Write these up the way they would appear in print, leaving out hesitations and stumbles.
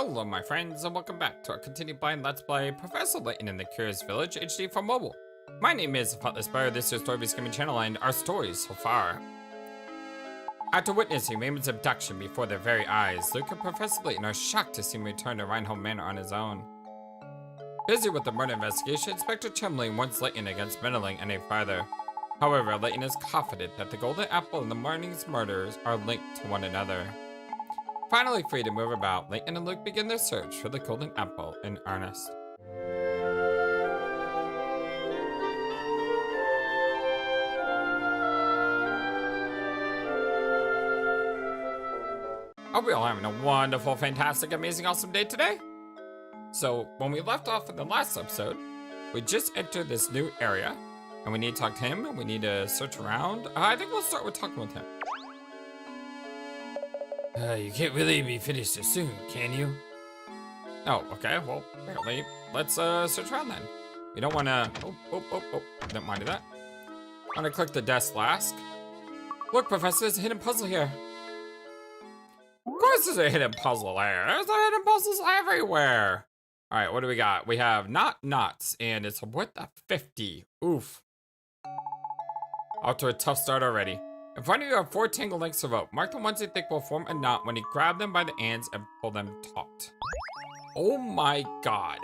Hello my friends and welcome back to our continued blind Let's Play Professor Layton in the Curious Village HD for mobile. My name is FlightlessBird, this is your story-based gaming channel and our stories so far. After witnessing Raymond's abduction before their very eyes, Luke and Professor Layton are shocked to see him return to Reinhold Manor on his own. Busy with the murder investigation, Inspector Chumley warns Layton against meddling any further. However, Layton is confident that the Golden Apple and the morning's murders are linked to one another. Finally free to move about, Layton and Luke begin their search for the Golden Apple in earnest. Are we all having a wonderful, fantastic, amazing, awesome day today? So, when we left off in the last episode, we just entered this new area, and we need to talk to him, and we need to search around. I think we'll start with talking with him. You can't really be finished so soon, can you? Oh, okay, well, apparently, let's search around then. We don't wanna, don't mind that. I'm gonna click the desk last. Look, Professor, there's a hidden puzzle here. Of course there's a hidden puzzle there. There's hidden puzzles everywhere. All right, what do we got? We have not knots, and it's worth a 50. Oof. Off to a tough start already. In front of you are 4 tangled lengths of rope. Mark the ones you think will form a knot when you grab them by the ends and pull them taut. Oh my god.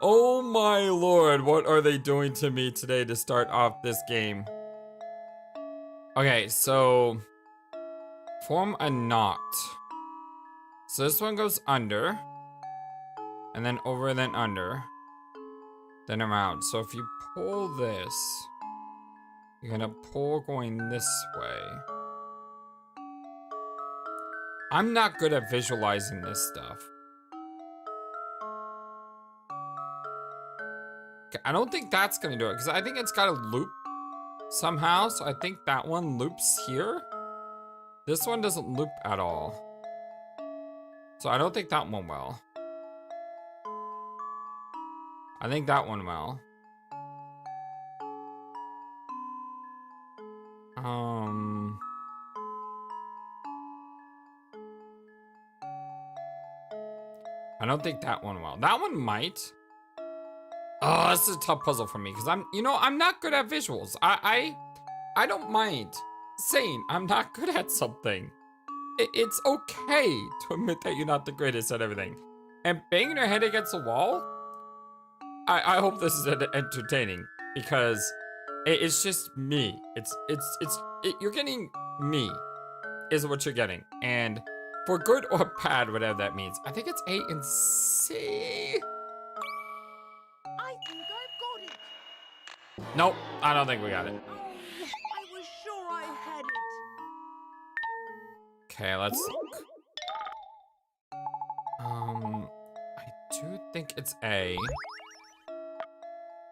Oh my lord, what are they doing to me today to start off this game? Okay, so form a knot. So this one goes under, and then over, then under, then around. So if you pull this, you're gonna pull going this way. I'm not good at visualizing this stuff. Okay, I don't think that's gonna do it, because I think it's gotta loop somehow, so I think that one loops here. This one doesn't loop at all. So I don't think that one will. I think that one will. I don't think that one will. That one might. Oh, this is a tough puzzle for me because I'm not good at visuals. I don't mind saying I'm not good at something. It's okay to admit that you're not the greatest at everything. And banging your head against the wall, I hope this is entertaining because it's just me. You're getting me is what you're getting. And for good or bad, whatever that means, I think it's A and C. I think I've got it. Nope, I don't think we got it. Oh, I was sure I had it. Okay, let's look. I do think it's A.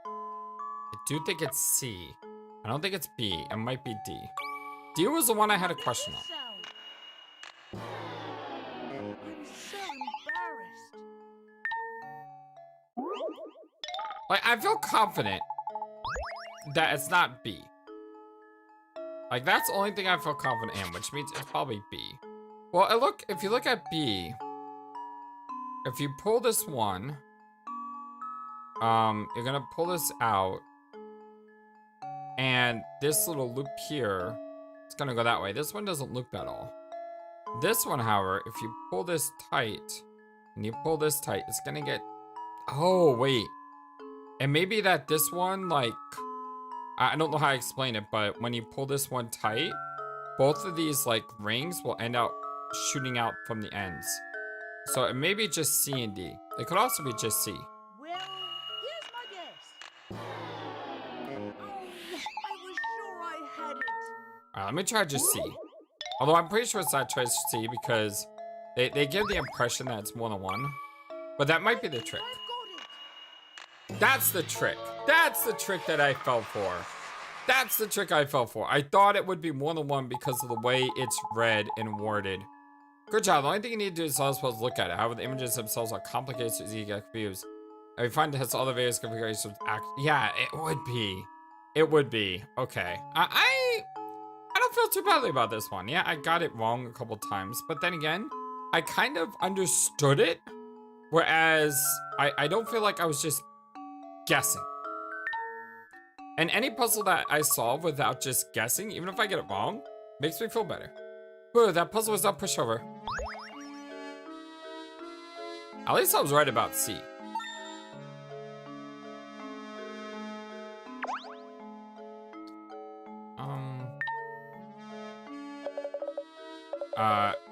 I do think it's C. I don't think it's B. It might be D. D was the one I had a question on. I'm so embarrassed. Like, I feel confident that it's not B. Like, that's the only thing I feel confident in, which means it's probably B. Well, if you look at B, if you pull this one, you're gonna pull this out, and this little loop here, it's gonna go that way. This one doesn't loop at all. This one, however, if you pull this tight, and you pull this tight, it's gonna get, oh, wait. And maybe that this one, like, I don't know how to explain it, but when you pull this one tight, both of these, like, rings will end up shooting out from the ends. So it may be just C and D. It could also be just C. Well, here's my guess. Oh, I was sure I had it. Alright, let me try just C. Although I'm pretty sure it's not try C because they give the impression that it's more than one. But that might be the trick. I've got it. That's the trick. That's the trick that I fell for. That's the trick I fell for. I thought it would be more than one because of the way it's read and worded. Good job. The only thing you need to do is tell us supposed to look at it. However, the images themselves are complicated so easy to get confused. And we find it has all the various configurations. Yeah, it would be. It would be. Okay. I don't feel too badly about this one. Yeah, I got it wrong a couple times, but then again, I kind of understood it, whereas I don't feel like I was just guessing. And any puzzle that I solve without just guessing, even if I get it wrong, makes me feel better. Whoa, that puzzle was not pushover. At least I was right about C.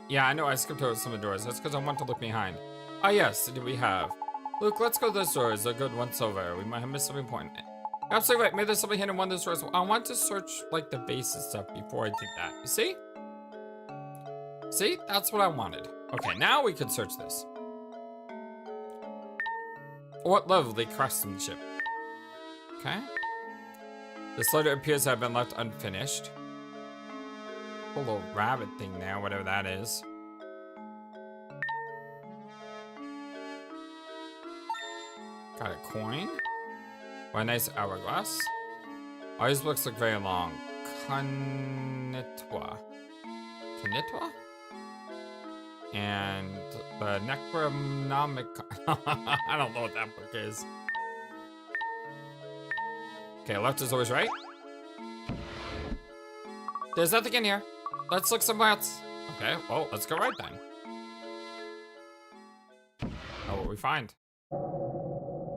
Yeah, I know I skipped over some of the doors. That's because I want to look behind. Ah, yes, do we have? Luke, let's go to those doors. They're good once over. We might have missed something important. Absolutely right. Maybe there's something hidden in one of those doors. I want to search, like, the base and stuff before I did that. You see? See? That's what I wanted. Okay, now we can search this. What lovely craftsmanship. Okay. This letter appears to have been left unfinished. A little rabbit thing there, whatever that is. Got a coin. What a nice hourglass. All these books look very long. Kanitwa. Kanitwa? And the Necronomicon. I don't know what that book is. Okay, left is always right. There's nothing in here. Let's look somewhere else. Okay, well, let's go right then. Oh, what we find?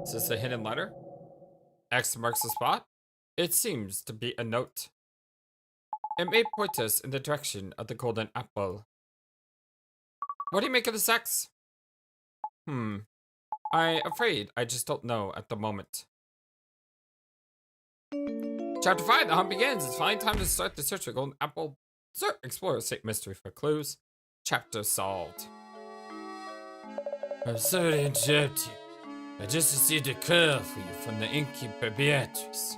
Is this a hidden letter? X marks the spot. It seems to be a note. It may point us in the direction of the golden apple. What do you make of this X? I'm afraid I just don't know at the moment. Chapter 5, the hunt begins. It's finally time to start the search for golden apple. Explore State Mystery for clues. Chapter solved. I'm sorry to interrupt you. I just received a call for you from the innkeeper Beatrice.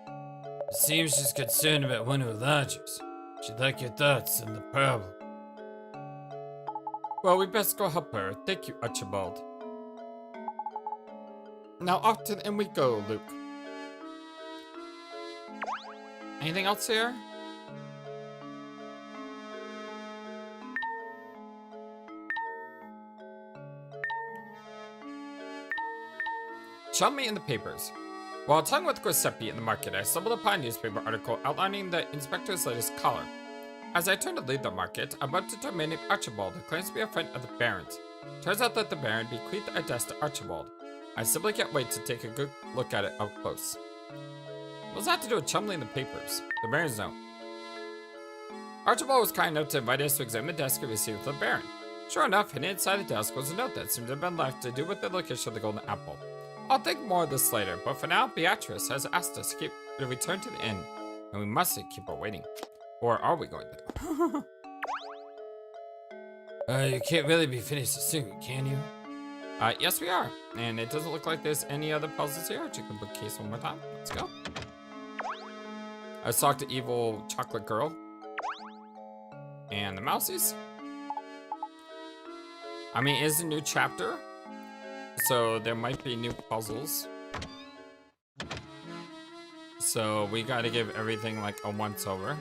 It seems she's concerned about one of her lodgers. She'd like your thoughts on the problem. Well, we best go help her. Thank you, Archibald. Now off to the end we go, Luke. Anything else here? Show me in the papers. While talking with Giuseppe in the market, I stumbled upon a newspaper article outlining the inspector's latest collar. As I turned to leave the market, I bumped into a man named Archibald who claims to be a friend of the Baron's. Turns out that the Baron bequeathed a desk to Archibald. I simply can't wait to take a good look at it up close. What does that have to do with Chumley in the papers? The Baron's note. Archibald was kind enough to invite us to examine the desk we received from the Baron. Sure enough, hidden inside the desk was a note that seemed to have been left to do with the location of the golden apple. I'll think more of this later, but for now, Beatrice has asked us to return to the inn, and we mustn't keep her waiting. Or are we going to? You can't really be finished soon, can you? Yes we are. And it doesn't look like there's any other puzzles here. Check the bookcase one more time. Let's go. I talked to evil chocolate girl. And the mousies. I mean, it's a new chapter. So there might be new puzzles. So we gotta give everything like a once over.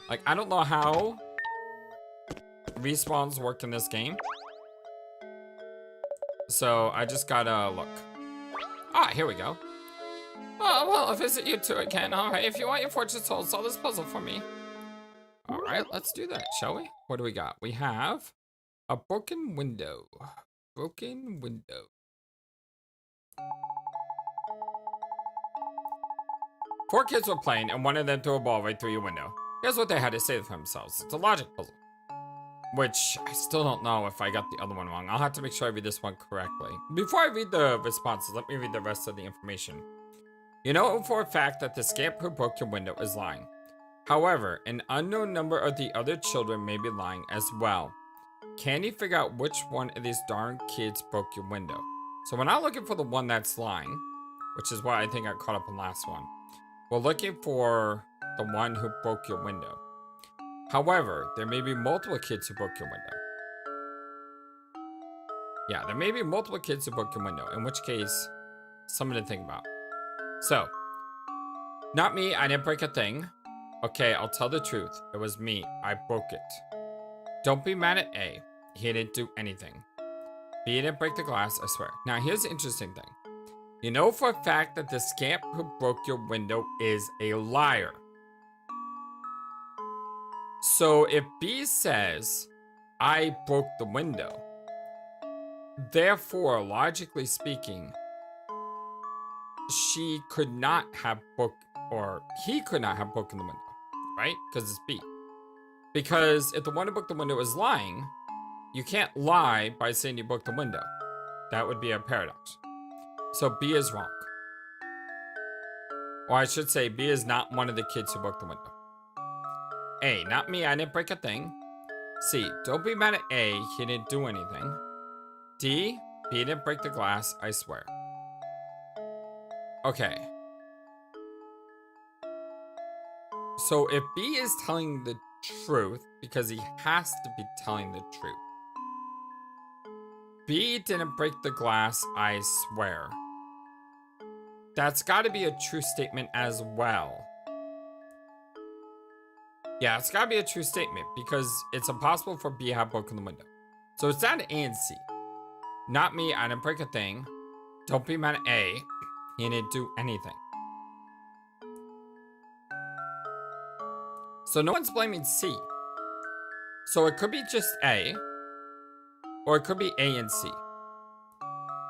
Like, I don't know how respawns work in this game. So I just gotta look. Ah, here we go. Oh, well, I'll visit you two again. Alright, if you want your fortune told, solve this puzzle for me. Alright, let's do that, shall we? What do we got? We have a broken window. Broken window. Four kids were playing, and one of them threw a ball right through your window. Here's what they had to say for themselves. It's a logic puzzle. Which, I still don't know if I got the other one wrong. I'll have to make sure I read this one correctly. Before I read the responses, let me read the rest of the information. You know for a fact that the scamp who broke your window is lying. However, an unknown number of the other children may be lying as well. Can you figure out which one of these darn kids broke your window? So we're not looking for the one that's lying, which is why I think I caught up on last one. We're looking for the one who broke your window. However, there may be multiple kids who broke your window. Yeah, there may be multiple kids who broke your window, in which case, something to think about. So, not me, I didn't break a thing. Okay, I'll tell the truth. It was me. I broke it. Don't be mad at A. He didn't do anything. B didn't break the glass, I swear. Now, here's the interesting thing. You know for a fact that the scamp who broke your window is a liar. So if B says, I broke the window, therefore, logically speaking, she could not have broke, or he could not have broken the window, right? Because it's B. Because if the one who broke the window is lying, you can't lie by saying you broke the window. That would be a paradox. So B is wrong. Or I should say B is not one of the kids who broke the window. A, not me, I didn't break a thing. C, don't be mad at A, he didn't do anything. D, B didn't break the glass, I swear. Okay. So if B is telling the truth, because he has to be telling the truth. B didn't break the glass, I swear. That's gotta be a true statement as well. Yeah, it's gotta be a true statement because it's impossible for B to have broken the window. So it's down to A and C. Not me, I didn't break a thing. Don't be mad at A, he didn't do anything. So no one's blaming C. So it could be just A, or it could be A and C.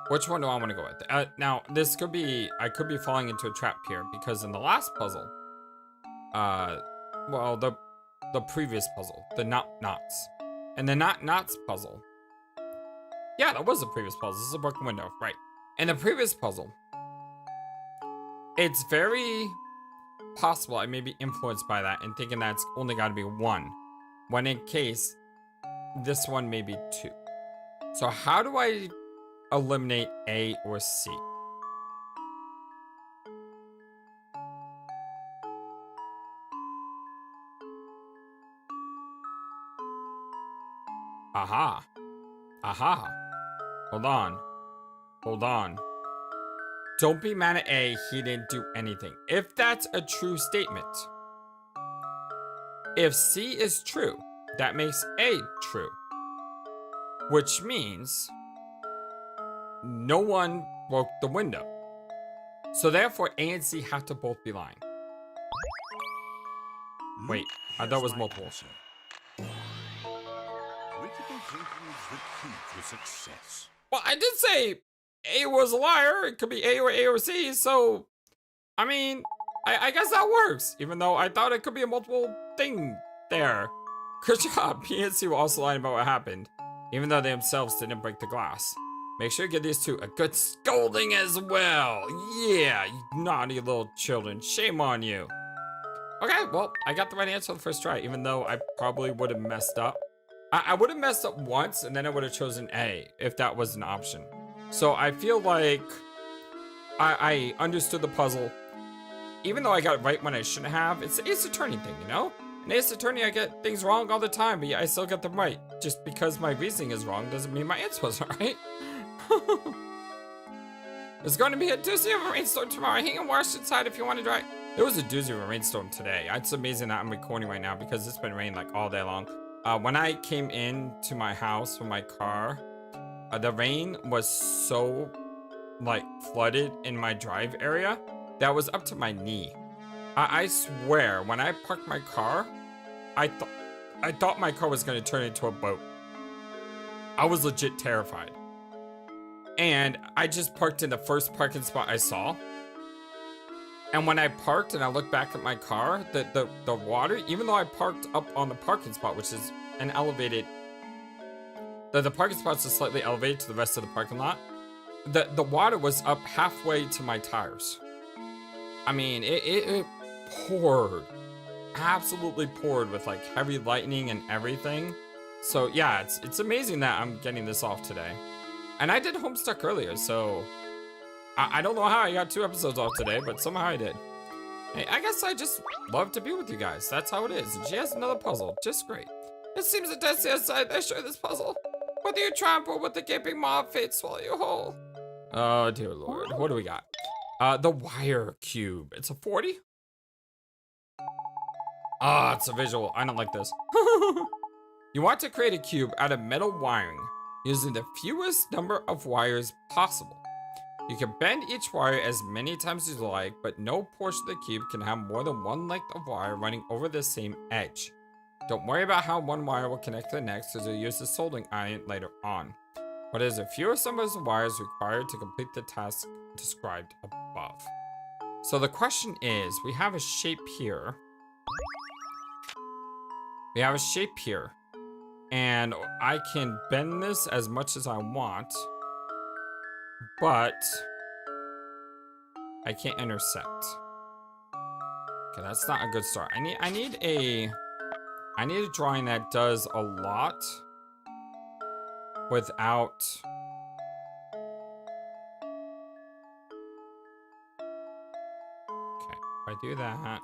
Which one do I want to go with? Now, this could be, I could be falling into a trap here because in the last puzzle, well, the previous puzzle, the knots. And the knots puzzle. Yeah, that was the previous puzzle. This is a broken window, right? In the previous puzzle, it's very possible I may be influenced by that and thinking that's only got to be one. When in case, this one may be two. So how do I eliminate A or C? Aha. Aha. Hold on. Hold on. Don't be mad at A, he didn't do anything. If that's a true statement. If C is true, that makes A true. Which means no one broke the window. So therefore, A and C have to both be lying. Wait, I thought it was multiple. Critical thinking is the key to success. Well, I did say A was a liar. It could be A or C. So, I mean, I guess that works. Even though I thought it could be a multiple thing there. Good job. B and C were also lying about what happened. Even though they themselves didn't break the glass. Make sure you give these two a good scolding as well. Yeah, you naughty little children. Shame on you. Okay, well, I got the right answer the first try, even though I probably would have messed up. I would have messed up once, and then I would have chosen A, if that was an option. So I feel like I understood the puzzle. Even though I got it right when I shouldn't have, it's the Ace Attorney thing, you know? In Ace Attorney, I get things wrong all the time, but I still get them right. Just because my reasoning is wrong doesn't mean my answer was right. There's going to be a doozy of a rainstorm tomorrow. Hang and wash inside if you want to dry. There was a doozy of a rainstorm today. It's amazing that I'm recording right now because it's been raining like all day long. When I came into my house from my car, the rain was so like flooded in my drive area that was up to my knee. I swear, when I parked my car, I thought my car was going to turn into a boat. I was legit terrified. And I just parked in the first parking spot I saw. And when I parked and I looked back at my car, the water, even though I parked up on the parking spot, which is an elevated, the parking spot's just slightly elevated to the rest of the parking lot, the water was up halfway to my tires. I mean, it poured, absolutely poured with like heavy lightning and everything. So yeah, it's amazing that I'm getting this off today. And I did Homestuck earlier, so I don't know how I got 2 episodes off today, but somehow I did. Hey, I guess I just love to be with you guys. That's how it is. And she has another puzzle. Just great. It seems that that's the other side. I share this puzzle. Whether you trample with the gaping maw, fate swallow you whole. Oh, dear Lord. What do we got? The wire cube. It's a 40? Ah, it's a visual. I don't like this. You want to create a cube out of metal wiring using the fewest number of wires possible. You can bend each wire as many times as you like, but no portion of the cube can have more than one length of wire running over the same edge. Don't worry about how one wire will connect to the next, as you'll use the soldering iron later on. But there's the fewest numbers of wires required to complete the task described above. So the question is, we have a shape here. We have a shape here. And I can bend this as much as I want. But I can't intersect. Okay, that's not a good start. I need a drawing that does a lot without okay, if I do that.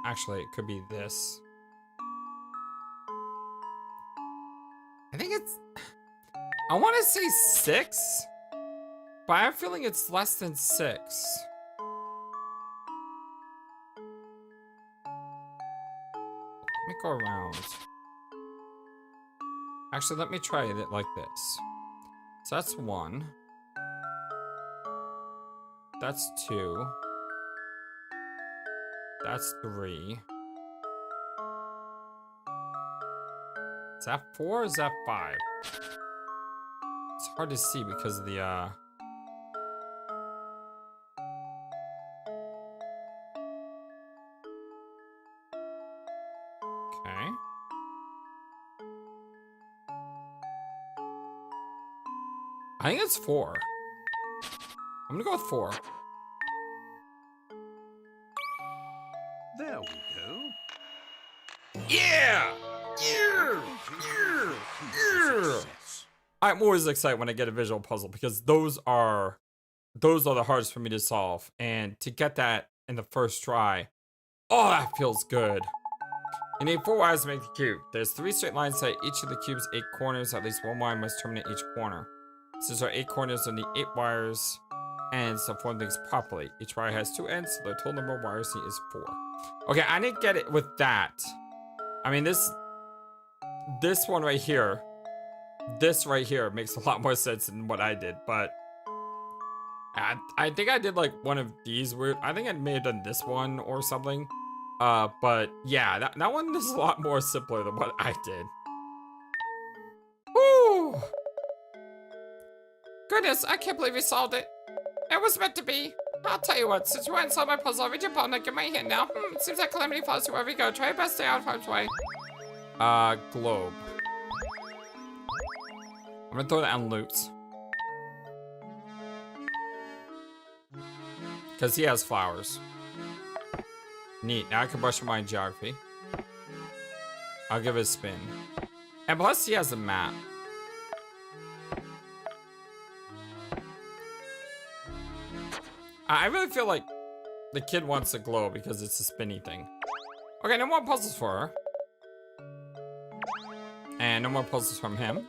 Actually, it could be this. I think it's I want to say 6, but I have a feeling it's less than 6. Let me go around. Actually, let me try it like this. So that's 1. That's 2. That's 3. Is that 4 or is that 5? It's hard to see because of the okay. I think it's 4. I'm gonna go with 4. There we go. Yeah! Yeah! Yeah! Yeah! I'm always excited when I get a visual puzzle because those are the hardest for me to solve. And to get that in the first try, oh, that feels good. You need 4 wires to make the cube. There's 3 straight lines at each of the cube's 8 corners. At least 1 wire must terminate each corner. Since there are 8 corners, there need 8 wires ends to form things properly. Each wire has 2 ends, so the total number of wires needed is 4. Okay, I didn't get it with that. I mean, this one right here, this right here makes a lot more sense than what I did, but I think I did like one of these weird. I think I may have done this one or something. But yeah, that one is a lot more simpler than what I did. Woo! Goodness, I can't believe you solved it. It was meant to be. I'll tell you what, since you went and solved my puzzle, I'll read your opponent, get my hand now. It seems like calamity follows you wherever you go. Try your best to stay out of harm's way. Globe. I'm gonna throw that on Luke's. Because he has flowers. Neat. Now I can brush my geography. I'll give it a spin. And plus, he has a map. I really feel like the kid wants a glow because it's a spinny thing. Okay, no more puzzles for her. And no more puzzles from him.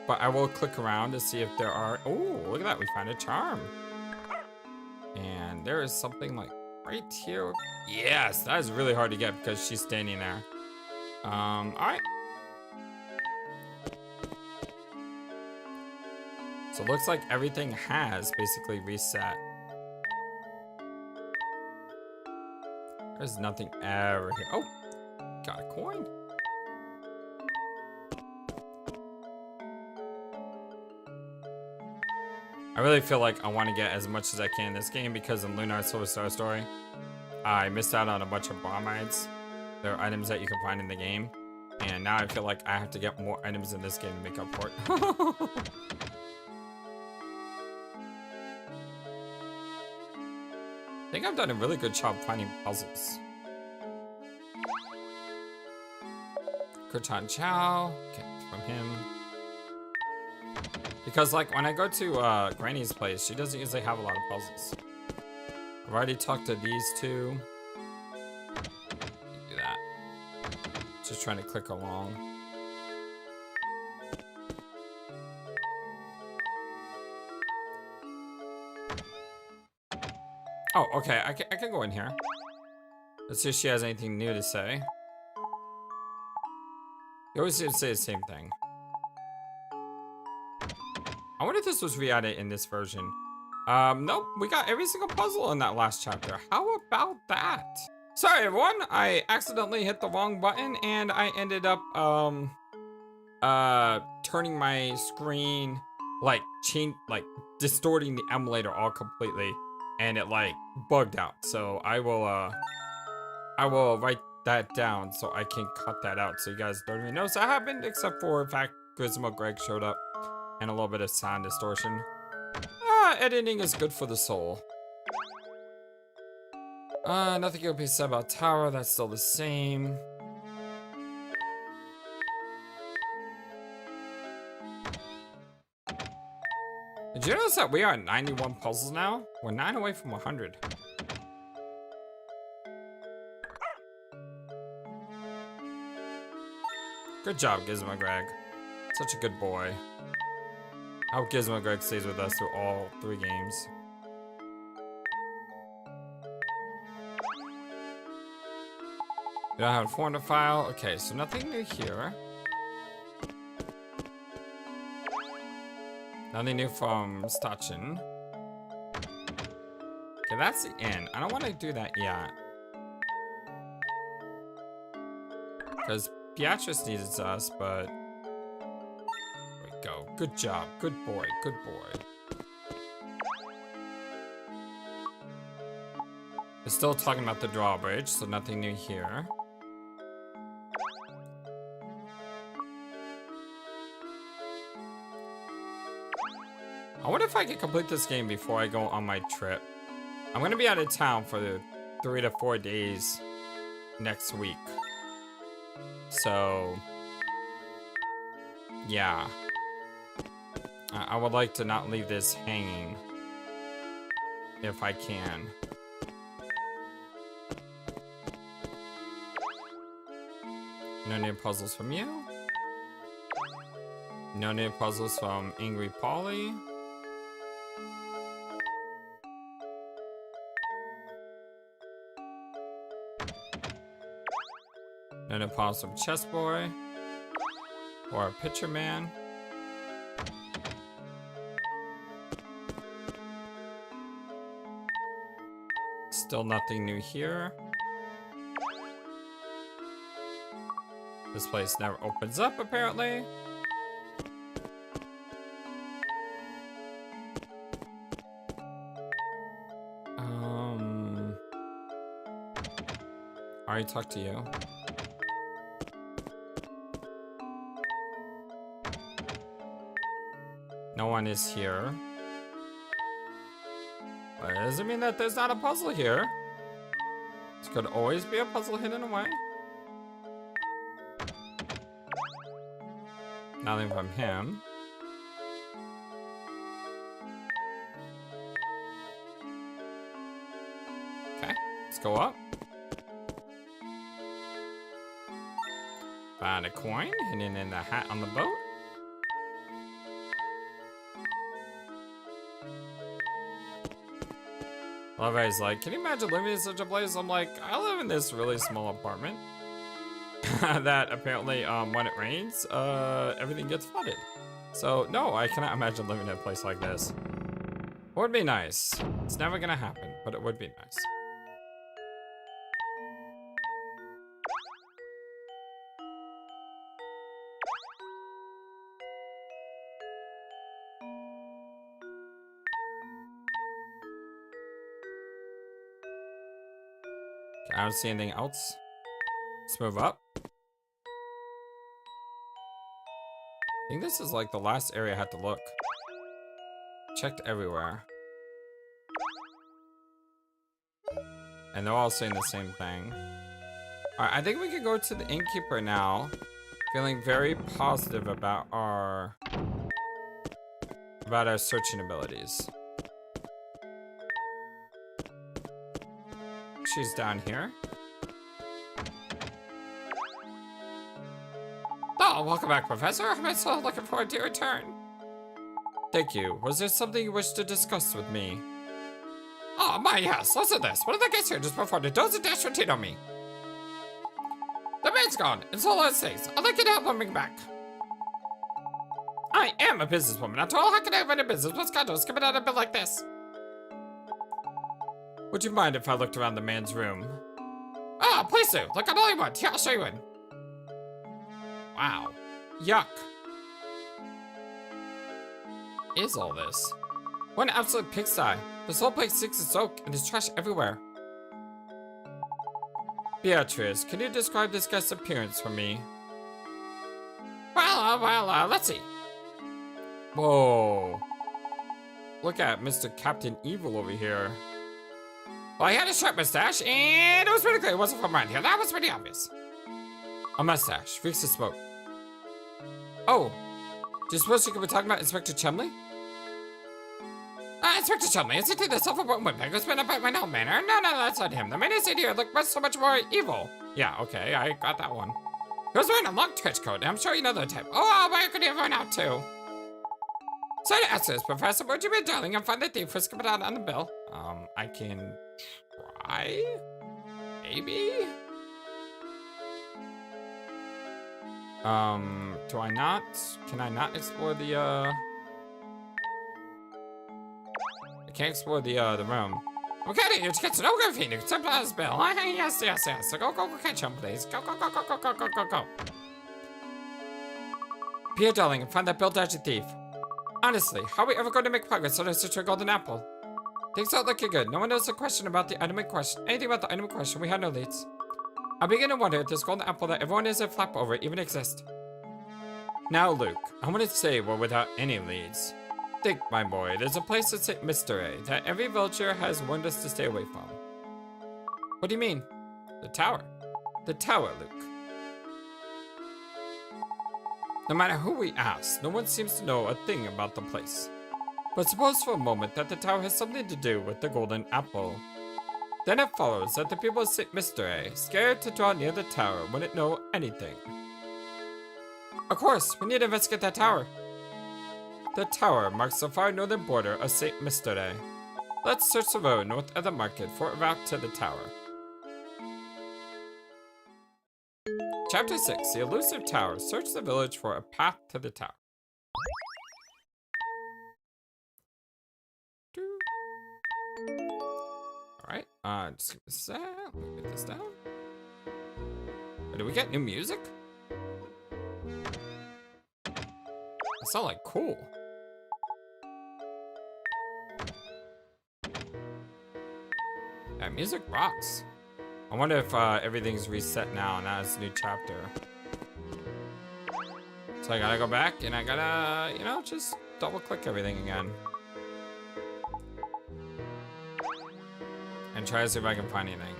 But I will click around to see if there are... Oh, look at that. We found a charm. And there is something like right here. Yes, that is really hard to get because she's standing there. Alright. So it looks like everything has basically reset. There's nothing ever here. Oh, got a coin. I really feel like I want to get as much as I can in this game because in Lunar Silver Star Story, I missed out on a bunch of bromides. There are items that you can find in the game. And now I feel like I have to get more items in this game to make up for it. I think I've done a really good job finding puzzles. Kurchan Chow, okay, from him. Because like when I go to Granny's place, she doesn't usually have a lot of puzzles. I've already talked to these two. Do that. Just trying to click along. Oh, okay. I can go in here. Let's see if she has anything new to say. You always seem to say the same thing. I wonder if this was re-added in this version. Nope. We got every single puzzle in that last chapter. How about that? Sorry, everyone. I accidentally hit the wrong button and I ended up, turning my screen, like, distorting the emulator all completely. And it, like, bugged out. So I will write that down so I can cut that out so you guys don't even notice that happened, except for the fact Gizmo Greg showed up and a little bit of sound distortion. Editing is good for the soul. Nothing can be said about Tower, that's still the same. Did you notice that we are at 91 puzzles now? We're 9 away from 100. Good job, Gizmo Greg. Such a good boy. I hope Gizmo Greg stays with us through all 3 games. We don't have a folder file. Okay, so nothing new here. Nothing new from Stachin. Okay, that's the end. I don't want to do that yet. Because Beatrice needs us, but... There we go. Good job. Good boy. Good boy. We're still talking about the drawbridge, so nothing new here. I wonder if I can complete this game before I go on my trip. I'm gonna be out of town for the 3 to 4 days next week. So, yeah. I would like to not leave this hanging if I can. No new puzzles from you. No new puzzles from Angry Polly. No new puzzles from Chess Boy. Or Pitcher Man. Still nothing new here. This place never opens up, apparently. I already talked to you. No one is here. But it doesn't mean that there's not a puzzle here. This could always be a puzzle hidden away. Nothing from him. Okay, let's go up. Found a coin hidden in the hat on the boat. Everybody's like, can you imagine living in such a place? I'm like, I live in this really small apartment that apparently when it rains, everything gets flooded. So no, I cannot imagine living in a place like this. It would be nice. It's never gonna happen, but it would be nice. I don't see anything else. Let's move up. I think this is like the last area I had to look. Checked everywhere. And they're all saying the same thing. Alright, I think we can go to the innkeeper now. Feeling very positive about our searching abilities. She's down here. Oh, welcome back, Professor. I'm so looking forward to your return. Thank you. Was there something you wish to discuss with me? Oh my, yes, listen to this. One of the guests here just performed a dozen dash routine on me. The man's gone, and so all it stays. I'd like you to help him bring back. I am a businesswoman. After all, how can I run a business? What's condos coming out of a bit like this? Would you mind if I looked around the man's room? Ah, please do. Look at all you want. Here, I'll show you in. Wow. Yuck. Is all this? What an absolute pigsty. This whole place stinks and soak, and there's trash everywhere. Beatrice, can you describe this guy's appearance for me? Well, let's see. Whoa. Look at Mr. Captain Evil over here. Well, he had a short mustache, and it was pretty clear it wasn't from around here. That was pretty obvious. A mustache. Reeks of smoke. Oh. Do you suppose you could be talking about Inspector Chumley? Inspector Chumley, isn't he the self-important windbag who's been up at my own manor? No, that's not him. The man is in here look so much more evil. Yeah, okay, I got that one. He was wearing a long trench coat, and I'm sure you know the type. Oh, why could he have run out too? Sorry to ask this, Professor, would you be a darling and find the thief who's coming out on the bill? I can try? Maybe? Do I not? Can I not explore the, I can't explore the room. Okay, you get to know good Phoenix. Simple as Bill. Yes. So go catch him, please. Go. Be a darling and find that Bill dodgy thief. Honestly, how are we ever going to make progress on our search for a golden apple? Things aren't looking good. No one knows the question about the item in question. Anything about the item in question, we have no leads. I begin to wonder if this golden apple that everyone is a flap over even exists. Now, Luke, I want to say we're without any leads. Think, my boy, there's a place at St. Mystery that every villager has warned us to stay away from. What do you mean? The tower. The tower, Luke. No matter who we ask, no one seems to know a thing about the place. But suppose for a moment that the tower has something to do with the golden apple. Then it follows that the people of St. Mystery, scared to draw near the tower, wouldn't know anything. Of course, we need to investigate that tower. The tower marks the far northern border of St. Mystery. Let's search the road north of the market for a route to the tower. Chapter 6, The Elusive Tower. Search the village for a path to the tower. Alright, just give me a sec. Let me get this down. Did we get new music? That sounds like cool. Yeah, music rocks. I wonder if everything's reset now and that's a new chapter. So I gotta go back and I gotta, you know, just double click everything again. And try to see if I can find anything.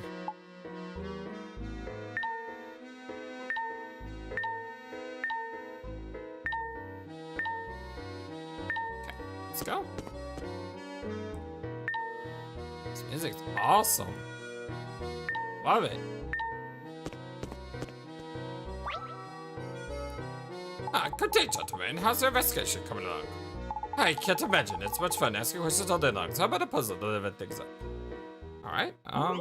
Okay, let's go. This music's awesome. Love it. Good day, gentlemen. How's the investigation coming along? I can't imagine. It's much fun asking questions all day long, so how about a puzzle to live things up? Alright,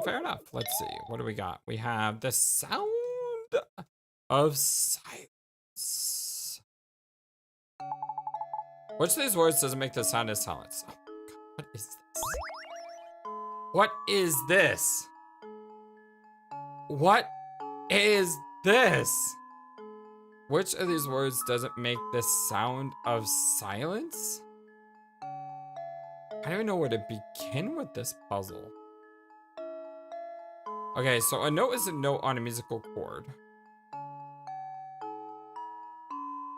fair enough. Let's see. What do we got? We have the sound of silence. Which of these words doesn't make the sound of silence? Oh, God, what is this? What is this? Which of these words doesn't make the sound of silence? I don't even know where to begin with this puzzle. Okay, so a note is a note on a musical chord.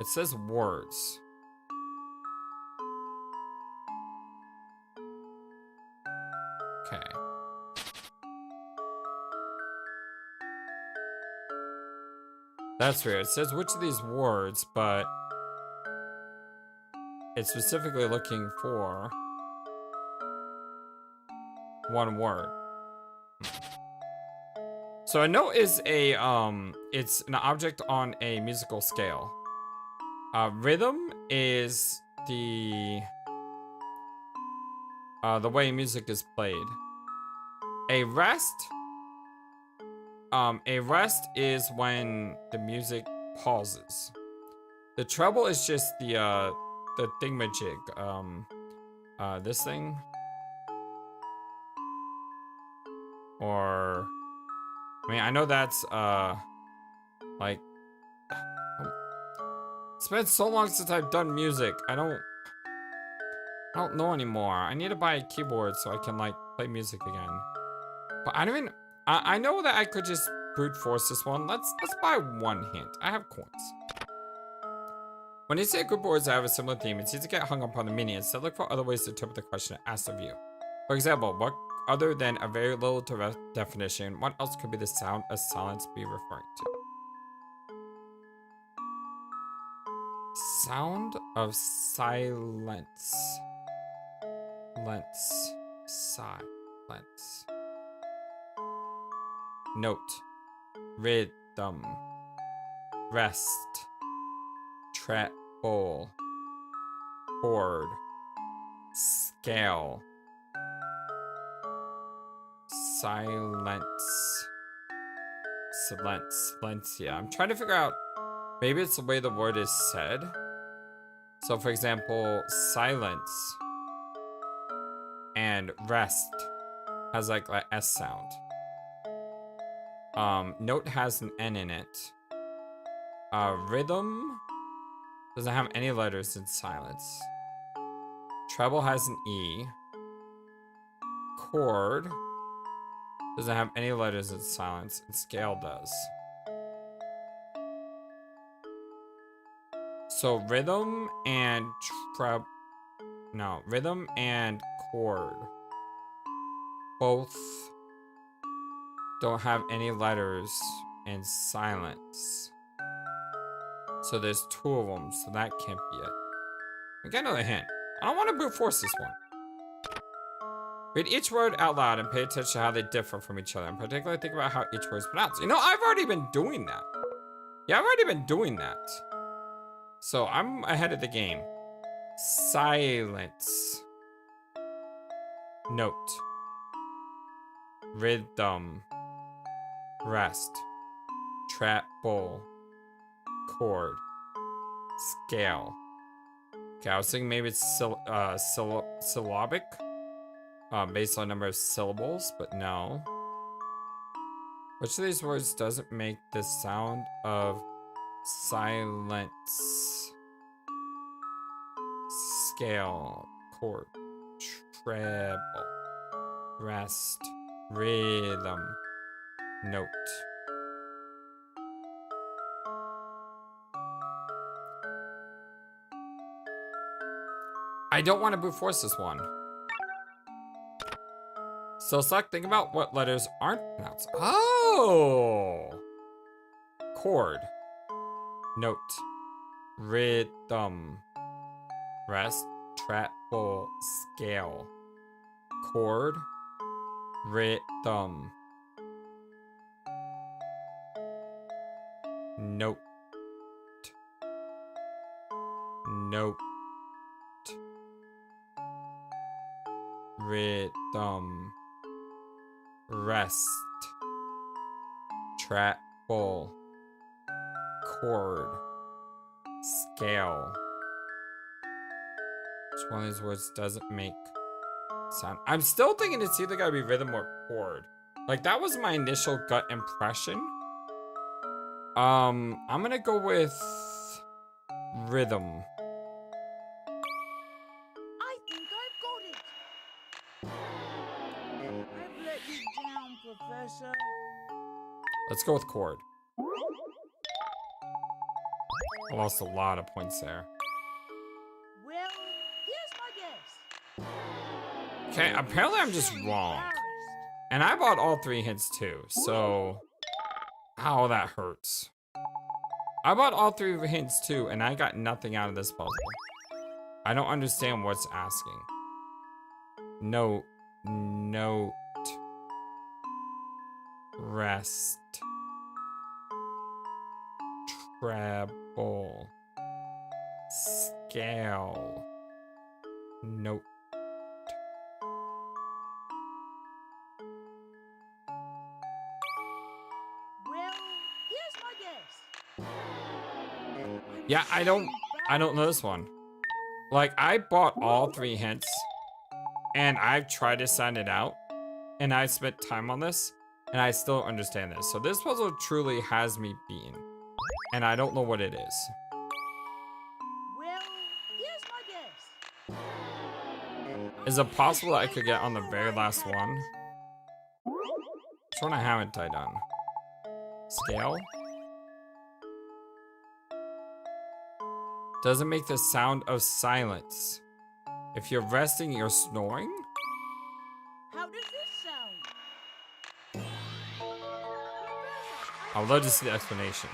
It says words. Okay. That's weird. It says which of these words, but it's specifically looking for one word. So a note is a it's an object on a musical scale. Rhythm is the way music is played. A rest. A rest is when the music pauses. The treble is just the thingamajig. This thing. Or, I mean, I know that's, like, it's been so long since I've done music. I don't know anymore. I need to buy a keyboard so I can, like, play music again. But I don't even, I know that I could just brute force this one. Let's buy one hint. I have coins. When you say a group of words that have a similar theme, it's easy to get hung up on the meaning. Instead, look for other ways to interpret the question asked of you. For example, what other than a very little direct definition, what else could be the sound of silence be referring to? Sound of silence. Silence. Note. Rhythm. Rest. Treble. Chord. Scale. Silence. Silencia. I'm trying to figure out, maybe it's the way the word is said. So for example, silence and rest has like an S sound. Note has an N in it. Rhythm doesn't have any letters in silence. Treble has an E. Chord doesn't have any letters in silence, and scale does. So rhythm and rhythm and chord both don't have any letters in silence. So there's two of them, so that can't be it. I get another hint. I don't want to brute force this one. Read each word out loud and pay attention to how they differ from each other. In particular, think about how each word is pronounced. You know, I've already been doing that. Yeah, I've already been doing that. So I'm ahead of the game. Silence. Note. Rhythm. Rest. Treble. Chord. Scale. Okay, I was thinking maybe it's syllabic. Based on number of syllables, but no. Which of these words doesn't make the sound of silence? Scale, chord, treble, rest, rhythm, note. I don't want to brute force this one. So select, think about what letters aren't pronounced. Oh! Chord. Note. Rhythm. Rest. Treble. Scale. Chord. Rhythm. Note. Note. Rhythm. Rest. Treble. Chord. Scale. Which one of these words doesn't make sound? I'm still thinking it's either gotta be rhythm or chord. Like, that was my initial gut impression. I'm gonna go with rhythm. I think I've got it. I've let you down, Professor. Let's go with chord. I lost a lot of points there. Well, here's my guess. Okay, apparently I'm just So wrong. embarrassed. And I bought all 3 hints too, so... Ow, that hurts. I bought all 3 hints too, and I got nothing out of this puzzle. I don't understand what's asking. Note. Note. Rest. Treble. Scale. Note. guess. Yeah, I don't know this one. Like, I bought all 3 hints, and I've tried to sign it out, and I spent time on this, and I still don't understand this. So this puzzle truly has me beaten, and I don't know what it is. Well, here's my guess. Is it possible that I could get on the very last one? Which one haven't I done? Scale? Doesn't make the sound of silence. If you're resting, you're snoring? How does this sound? I would love to see the explanation.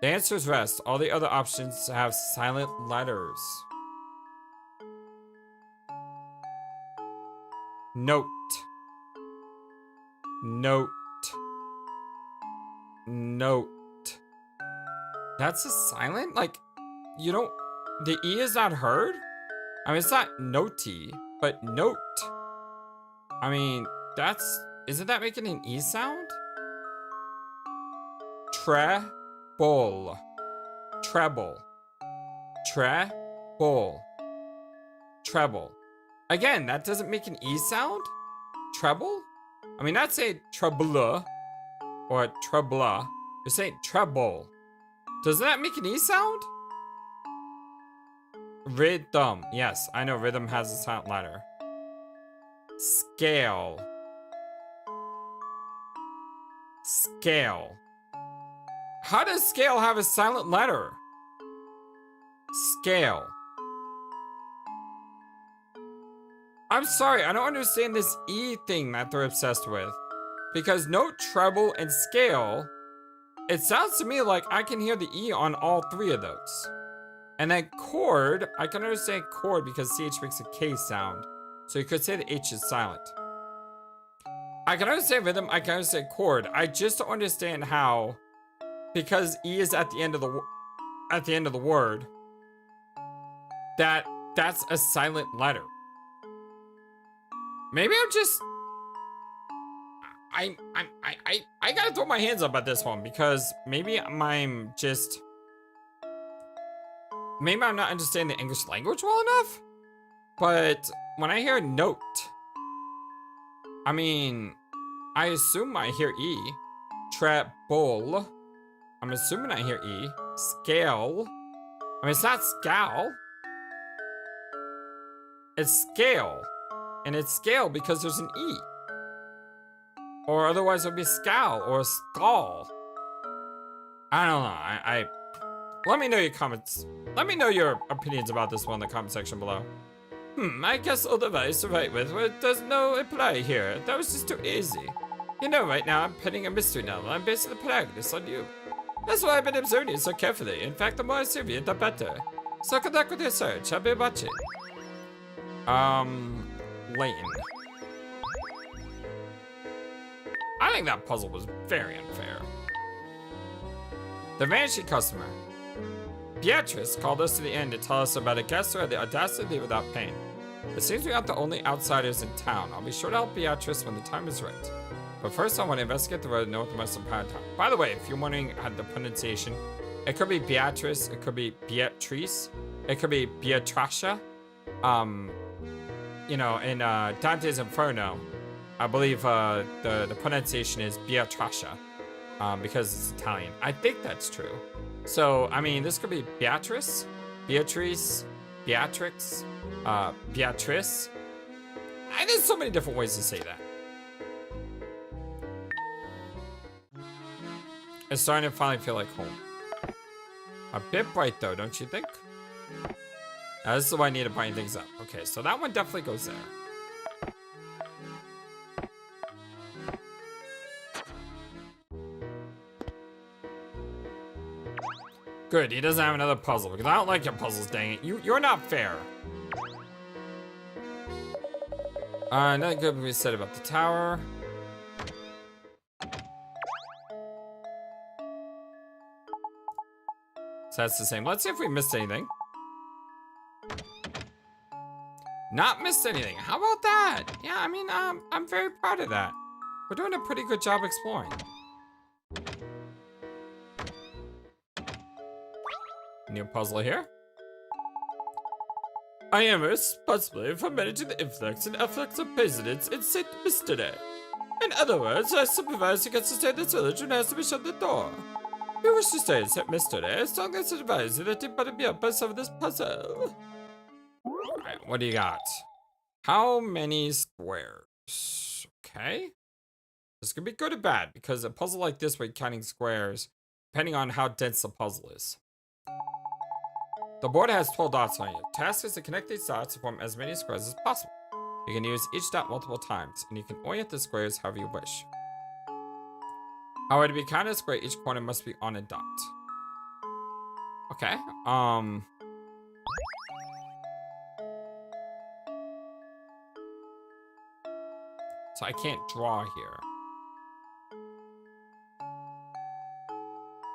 The answer is rest. All the other options have silent letters. Note. Note. Note. That's a silent? Like, you don't... The E is not heard? I mean, it's not notey, but note. I mean, that's... Isn't that making an E sound? Treble. Treble. Treble. Treble. Again, that doesn't make an E sound? Treble? I mean, not say treble or trebla. You're saying treble. Doesn't that make an E sound? Rhythm. Yes, I know rhythm has a silent letter. Scale. Scale. How does scale have a silent letter? Scale. I'm sorry, I don't understand this E thing that they're obsessed with. Because note, treble, and scale, it sounds to me like I can hear the E on all 3 of those. And then chord, I can understand chord because CH makes a K sound. So you could say the H is silent. I can understand rhythm, I can understand chord. I just don't understand how, because E is at the end of the word, that's a silent letter. Maybe I'm just... I gotta throw my hands up at this one because maybe I'm just... Maybe I'm not understanding the English language well enough? But when I hear note, I mean, I assume I hear E. Treble. I'm assuming I hear E. Scale. I mean, it's not scowl. It's scale. And it's scale because there's an E. Or otherwise it would be scowl or skull. I don't know. Let me know your comments. Let me know your opinions about this one in the comment section below. I guess all device to write with does no apply here. That was just too easy. You know, right now I'm penning a mystery novel. I'm basing the protagonist on you. That's why I've been observing you so carefully. In fact, the more I serve you, the better. So good luck with your search. I'll be watching. Layton. I think that puzzle was very unfair. The vanishing customer. Beatrice called us to the inn to tell us about a guest who had the audacity to leave without paying. It seems we are the only outsiders in town. I'll be sure to help Beatrice when the time is right. But first, I want to investigate the road and know what the most important time. By the way, if you're wondering the pronunciation, it could be Beatrice, it could be Beatrice, it could be Beatricia. You know, in Dante's Inferno, I believe the pronunciation is Beatricia, because it's Italian. I think that's true. So, I mean, this could be Beatrice, Beatrice, Beatrix, Beatrice. There's so many different ways to say that. It's starting to finally feel like home. A bit bright though, don't you think? Now, this is why I need to brighten things up. Okay, so that one definitely goes there. Good, he doesn't have another puzzle because I don't like your puzzles, dang it. You're not fair. Nothing good to be said about the tower. So that's the same. Let's see if we missed anything. Not missed anything. How about that? Yeah, I mean, I'm very proud of that. We're doing a pretty good job exploring. New puzzle here. I am responsible for managing the influx and efflux of presidents in St. Mystery. In other words, I supervise who gets to stay in this village and has to be shut the door. If you wish to stay in St. Mystery, I strongly advise you that you better be up by some of this puzzle. Alright, what do you got? How many squares? Okay. This could be good or bad, because a puzzle like this where you're counting squares, depending on how dense the puzzle is. The board has 12 dots on it. Task is to connect these dots to form as many squares as possible. You can use each dot multiple times, and you can orient the squares however you wish. However, to be counted as a square, each corner must be on a dot. Okay, so I can't draw here.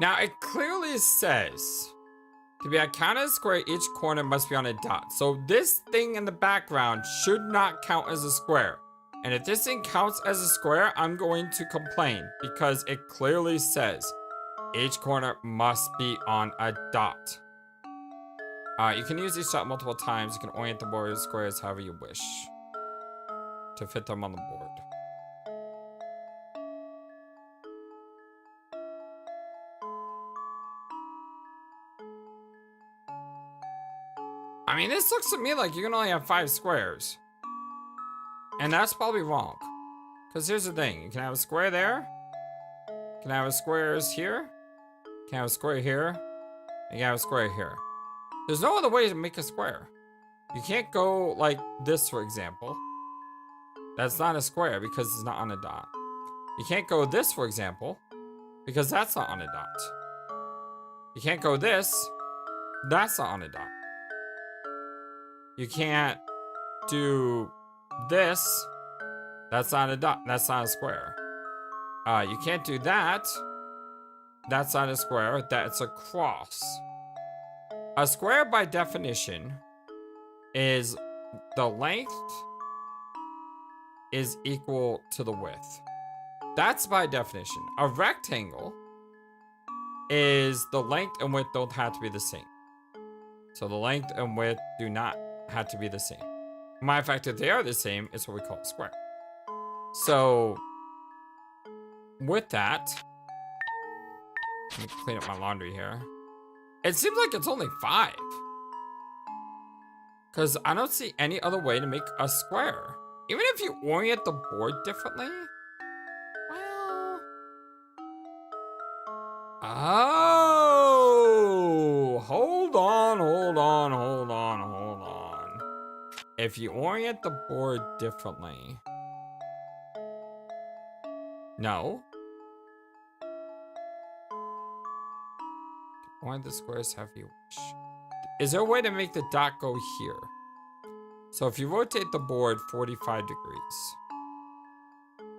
Now, it clearly says, to be counted as a square, each corner must be on a dot. So this thing in the background should not count as a square. And if this thing counts as a square, I'm going to complain because it clearly says each corner must be on a dot. You can use each dot multiple times. You can orient the board squares however you wish to fit them on the board. I mean, this looks to me like you can only have 5 squares. And that's probably wrong. Because here's the thing. You can have a square there. You can have squares here. You can have a square here. You can have a square here. There's no other way to make a square. You can't go like this, for example. That's not a square because it's not on a dot. You can't go this, for example, because that's not on a dot. You can't go this. That's not on a dot. You can't do this. That's not a dot. That's not a square. You can't do that. That's not a square. That's a cross. A square, by definition, is the length is equal to the width. That's by definition. A rectangle is the length and width don't have to be the same. So the length and width do not have to be the same. Matter of fact, if they are the same, it's what we call a square. So, with that, let me clean up my laundry here. It seems like it's only 5. Because I don't see any other way to make a square. Even if you orient the board differently. Well. Oh. Hold on. If you orient the board differently. No. Orient the squares however you wish. Is there a way to make the dot go here? So if you rotate the board 45 degrees,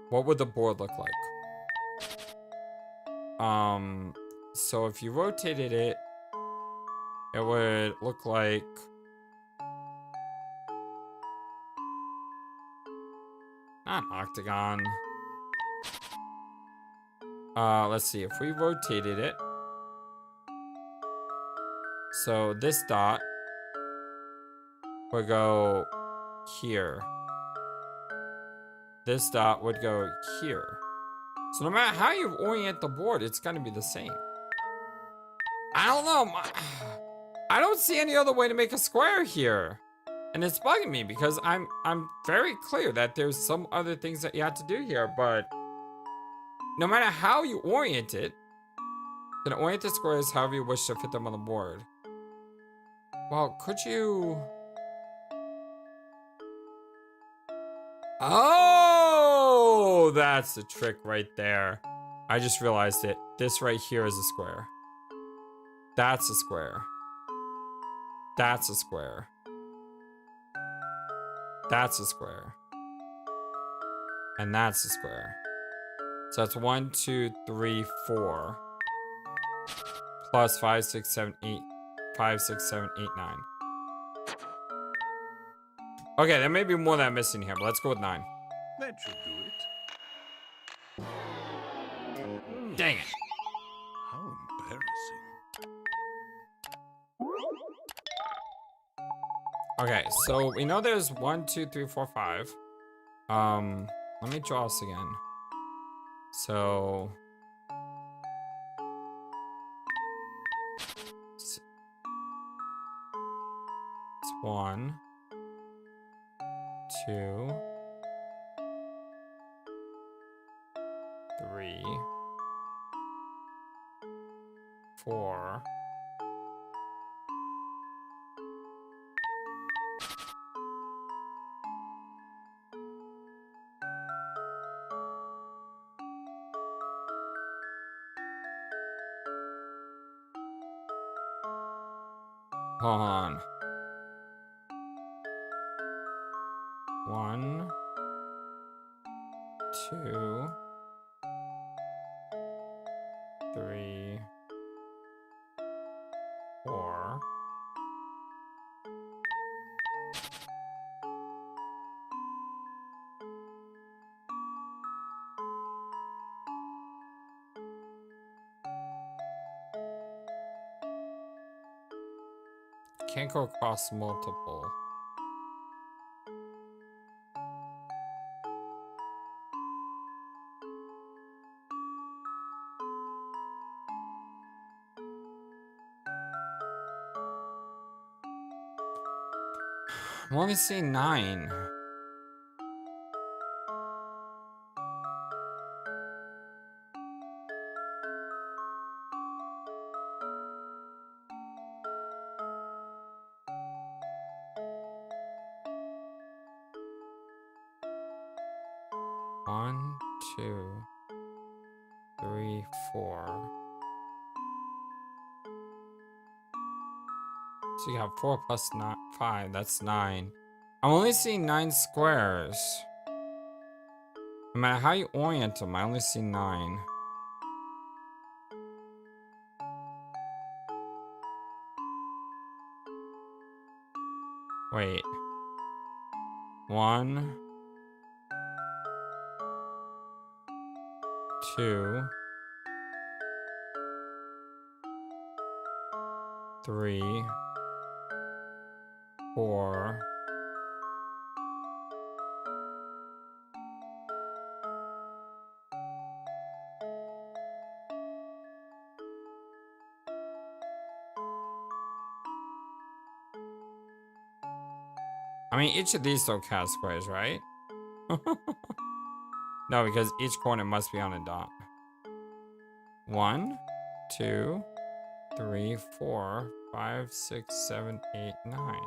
what would the board look like? So if you rotated it, it would look like not an octagon. Let's see, if we rotated it, so this dot would go here. This dot would go here. So no matter how you orient the board, it's gonna be the same. I don't know. I don't see any other way to make a square here. And it's bugging me because I'm very clear that there's some other things that you have to do here, but no matter how you orient it, you can orient the squares however you wish to fit them on the board. Well, could you... Oh, that's the trick right there. I just realized it. This right here is a square. That's a square. That's a square. That's a square. And that's a square. So that's 1, 2, 3, 4. Plus 5, 6, 7, 8. 5, 6, 7, 8, 9. Okay, there may be more that I'm missing here, but let's go with 9. That should do it. Dang it. How embarrassing. Okay, so we know there's 1, 2, 3, 4, 5. Let me draw this again. So it's 1, 2, 3, 4. Hold on. 1, 2, 3, 4. Can't go across multiple. I'm only seeing 9. One, 2, 3, 4. So you have 4 plus 9, 5. That's 9. I'm only seeing 9 squares. No matter how you orient them, I only see 9. Wait. 1, 2, 3, 4. I mean, each of these don't count squares, right? No, because each corner must be on a dot. 1, 2, 3, 4, 5, 6, 7, 8, 9.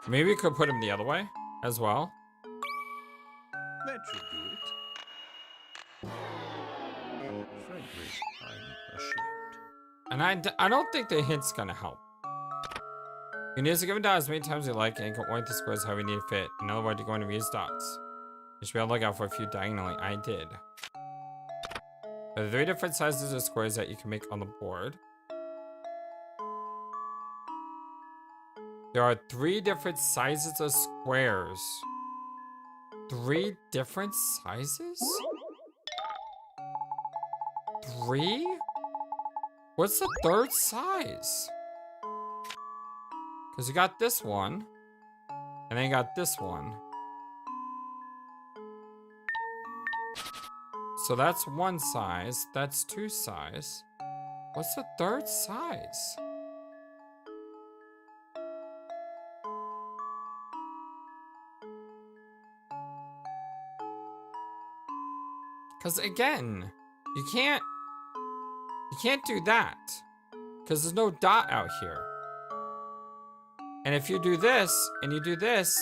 Maybe we could put them the other way as well. That should do it. Frankly, I'm ashamed. And I don't think the hint's gonna help. You need to give a dot as many times as you like and you can orient the squares however you need to fit. In other words, you're going to use dots. You should be on the lookout for a few diagonally. I did. There are 3 different sizes of squares that you can make on the board. There are 3 different sizes of squares. 3 different sizes? 3? What's the 3rd size? Because you got this one. And then you got this one. So that's 1 size. That's 2 size. What's the 3rd size? Because again, you can't do that. Because there's no dot out here. And if you do this, and you do this,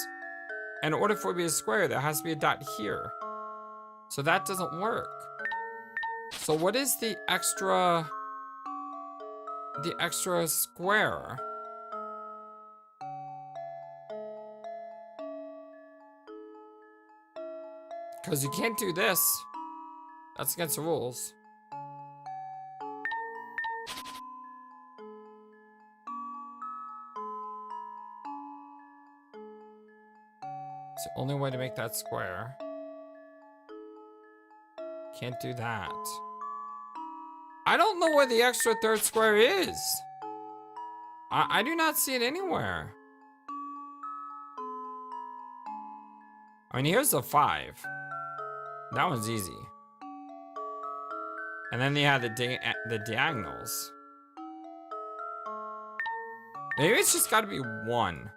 in order for it to be a square, there has to be a dot here. So that doesn't work. So what is the extra square? Because you can't do this. That's against the rules. It's the only way to make that square. Can't do that. I don't know where the extra third square is. I do not see it anywhere. I mean, here's the 5. That one's easy. And then you have the diagonals. Maybe it's just got to be 1.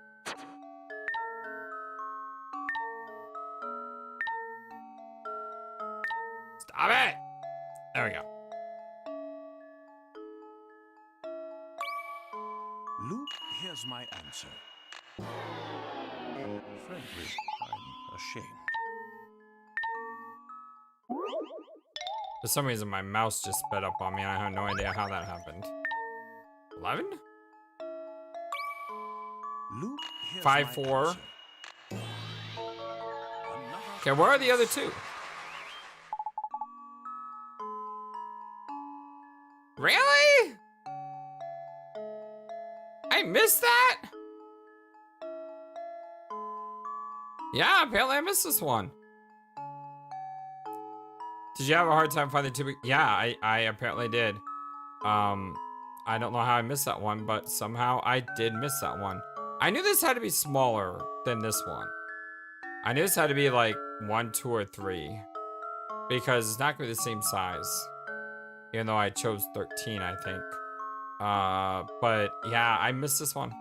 Stop it! There we go. Luke, here's my answer. Frankly, I'm ashamed. For some reason, my mouse just sped up on me, and I have no idea how that happened. 11? Luke, here's 5, my 4. answer. Okay, where are the other 2? Really? I missed that? Yeah, apparently I missed this one. Did you have a hard time finding 2? Yeah, I apparently did. I don't know how I missed that one, but somehow I did miss that one. I knew this had to be smaller than this one. I knew this had to be like 1, 2, or 3. Because it's not gonna be the same size. Even though I chose 13, I think. But yeah, I missed this one.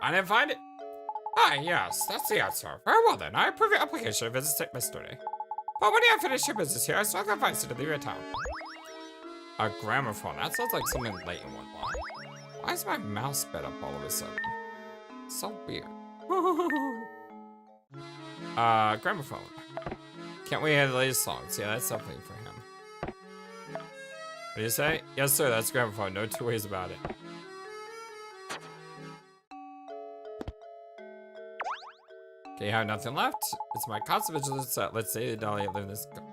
I didn't find it. Ah, yes, that's the answer. Very well then, I approve your application of visit yesterday. But when you have finished your business here, I still have advice you to leave your town. A gramophone. That sounds like something Layton would want. Why is my mouse sped up all of a sudden? It's so weird. Gramophone. Can't we hear the latest songs? Yeah, that's something for him. What do you say? Yes, sir, that's gramophone. No 2 ways about it. Okay, you have nothing left. It's my constant vigilance set. Let's say the Dahlia live in this village.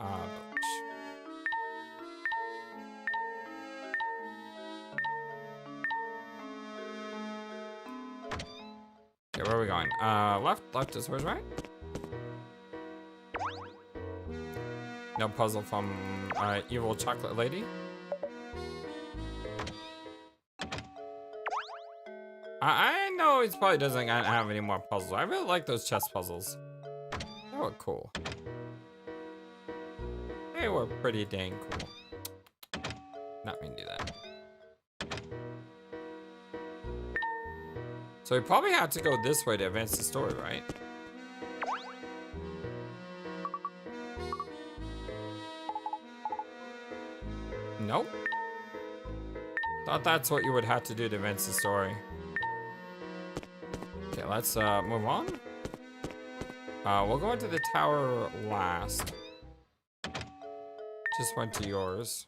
Okay, where are we going? Left is where's right? No puzzle from evil chocolate lady. I know he probably doesn't have any more puzzles. I really like those chess puzzles. They were cool. They were pretty dang cool. Not mean to do that. So we probably have to go this way to advance the story, right? Nope. Thought that's what you would have to do to advance the story. Okay, let's move on. We'll go into the tower last. Just went to yours.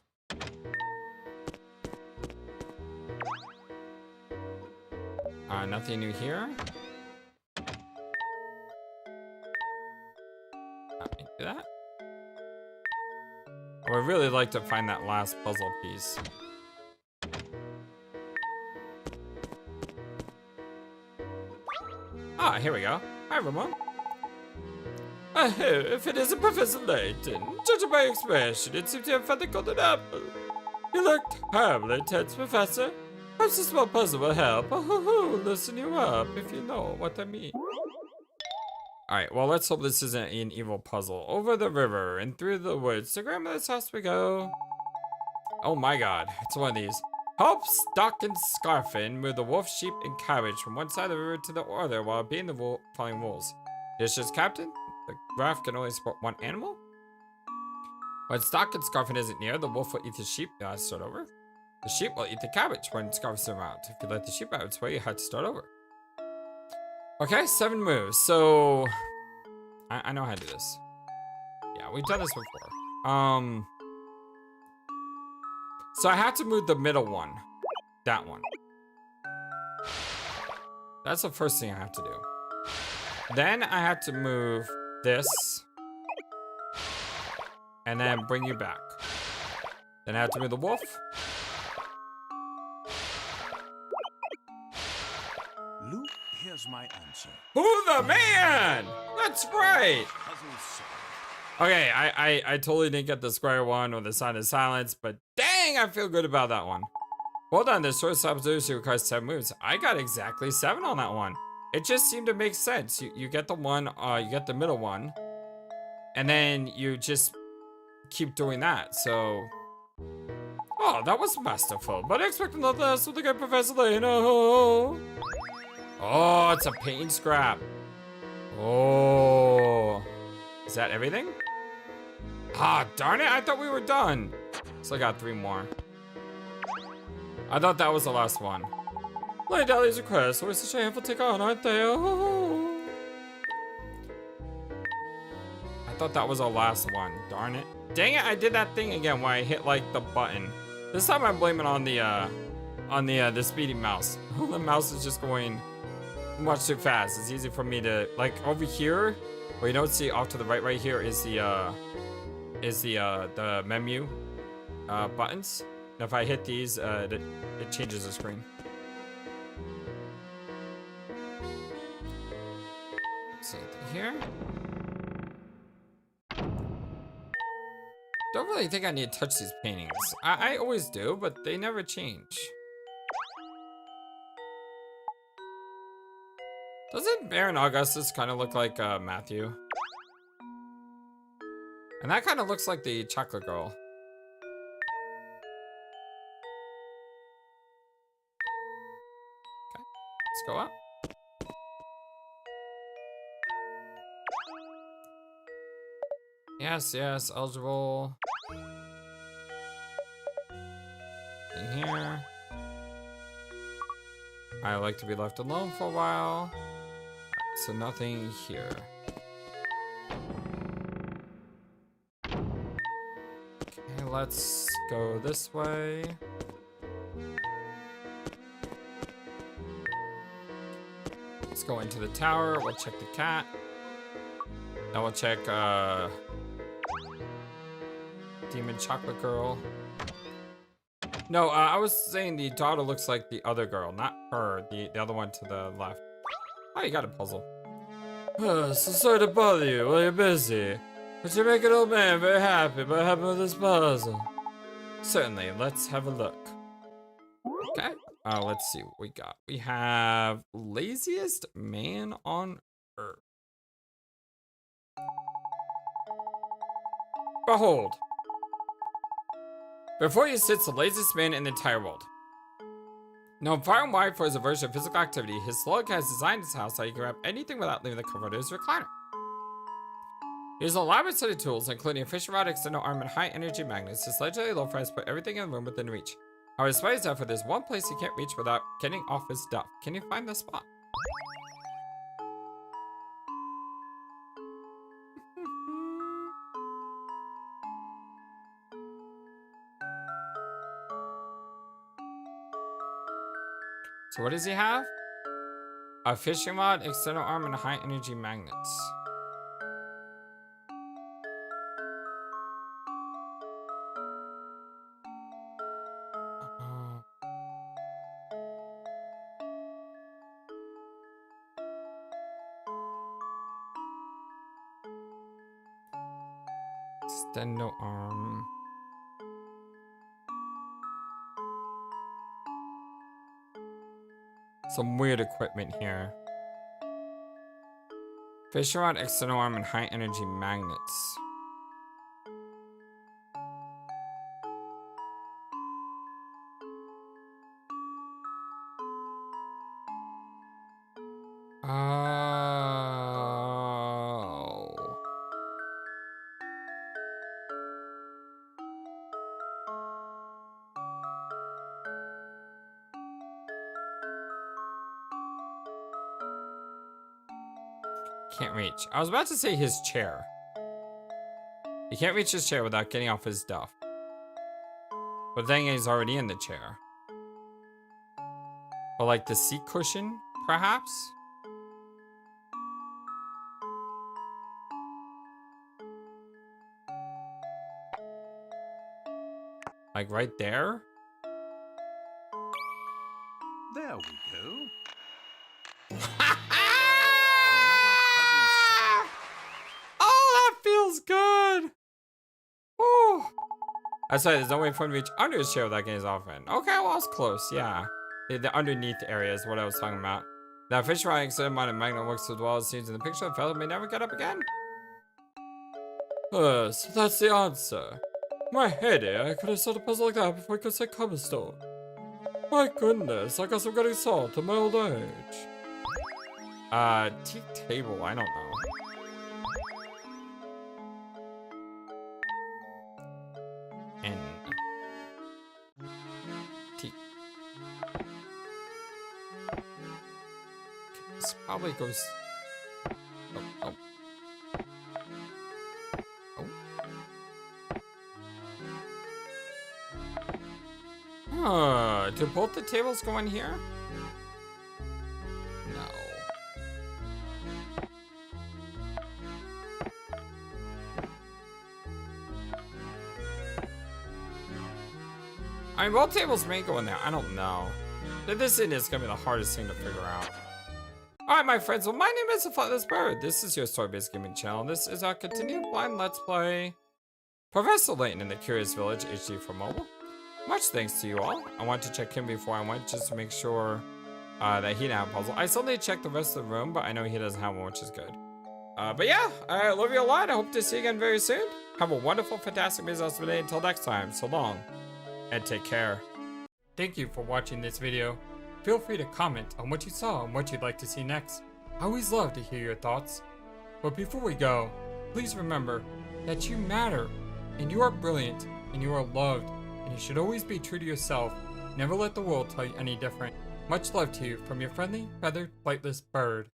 Nothing new here. Not into that. I would really like to find that last puzzle piece. Ah, here we go. Hi, everyone. If it isn't Professor Layton, judging by your expression, it seems you have found the golden apple. You looked horribly tense, Professor. Perhaps a small puzzle will help. Loosen you up, if you know what I mean. Alright, well, let's hope this isn't an evil puzzle. Over the river and through the woods to grandmother's house we go. Oh my god, it's one of these. Help Stock and Scarfin move the wolf, sheep, and cabbage from one side of the river to the other while being the falling wolves. Dishes, Captain? The raft can only support one animal? When Stock and Scarfin isn't near, the wolf will eat the sheep. You have to start over. The sheep will eat the cabbage when Scarfin's around. If you let the sheep out its way, you have to start over. Okay, 7 moves. So I know how to do this. Yeah, we've done this before. So I have to move the middle one. That one. That's the first thing I have to do. Then I have to move this. And then bring you back. Then I have to move the wolf. Luke, here's my answer. Who the man? That's right. Puzzle solved. Okay, I totally didn't get the square one or the sign of silence, but dang! Dang, I feel good about that one. Well done, the short substitution requires 7 moves. I got exactly 7 on that one. It just seemed to make sense. You get the one, you get the middle one, and then you just keep doing that, so... Oh, that was masterful, but I expect nothing less with the good Professor Layton. Oh, it's a paint scrap. Oh. Is that everything? Ah, darn it, I thought we were done. Still got 3 more. I thought that was the last one. My Dahlia's requests always such a handful to take on, aren't they? Oh. I thought that was our last one. Darn it. Dang it, I did that thing again where I hit like the button. This time I'm blaming on the speedy mouse. The mouse is just going much too fast. It's easy for me to, like, over here, where you don't see off to the right here is the menu buttons. And if I hit these, it changes the screen. Let's see here. Don't really think I need to touch these paintings. I always do, but they never change. Doesn't Baron Augustus kind of look like Matthew? And that kind of looks like the chocolate girl. Okay, let's go up. Yes, yes, eligible. In here. I like to be left alone for a while. So nothing here. Okay, let's go this way. Let's go into the tower. We'll check the cat. Then we'll check Demon Chocolate Girl. No, I was saying the daughter looks like the other girl, not her, the other one to the left. Oh, you got a puzzle. So sorry to bother you while you're busy, but you make an old man very happy by helping with this puzzle. Certainly, let's have a look. Okay, let's see what we got. We have Laziest Man on Earth. Behold. Before you sits the laziest man in the entire world. Known far and wide for his aversion to physical activity, his slug has designed his house so he can grab anything without leaving the comfort of his recliner. He has an elaborate set of tools, including a fishing rod, extended arm, and high-energy magnets. His legendary low price put everything in the room within reach. However, despite his effort, there's one place he can't reach without getting off his stuff. Can you find the spot? So what does he have? A fishing rod, external arm, and high energy magnets. External arm. Some weird equipment here. Fishing rod, external arm, and high energy magnets. Oh. Can't reach. I was about to say his chair. You can't reach his chair without getting off his stuff. But then he's already in the chair. Or like the seat cushion, perhaps? Like right there? There we go. Oh, that feels good. Oh, I said there's no way for him to reach under his chair without getting his offering. Okay, well, I was close, yeah. The underneath area is what I was talking about. That fish frying extended mind and magnet works as well as seems in the picture. The fellow may never get up again. So that's the answer. My heyday, I could have solved a puzzle like that before I could say cobblestone. My goodness, I guess I'm getting salt at my old age. Teak table, I don't know. N. Teak. This probably goes. Oh. Do both the tables go in here? No. I mean, both tables may go in there. I don't know. This is gonna be the hardest thing to figure out. Alright, my friends. Well, my name is FlightlessBird. This is your story-based gaming channel. This is our continued blind Let's Play Professor Layton in the Curious Village HD for mobile. Much thanks to you all. I wanted to check him before I went just to make sure that he didn't have a puzzle. I still need to check the rest of the room, but I know he doesn't have one, which is good. But yeah, I love you a lot. I hope to see you again very soon. Have a wonderful, fantastic, amazing day. Until next time, so long, and take care. Thank you for watching this video. Feel free to comment on what you saw and what you'd like to see next. I always love to hear your thoughts. But before we go, please remember that you matter, and you are brilliant, and you are loved. And you should always be true to yourself. Never let the world tell you any different. Much love to you from your friendly, feathered, flightless bird.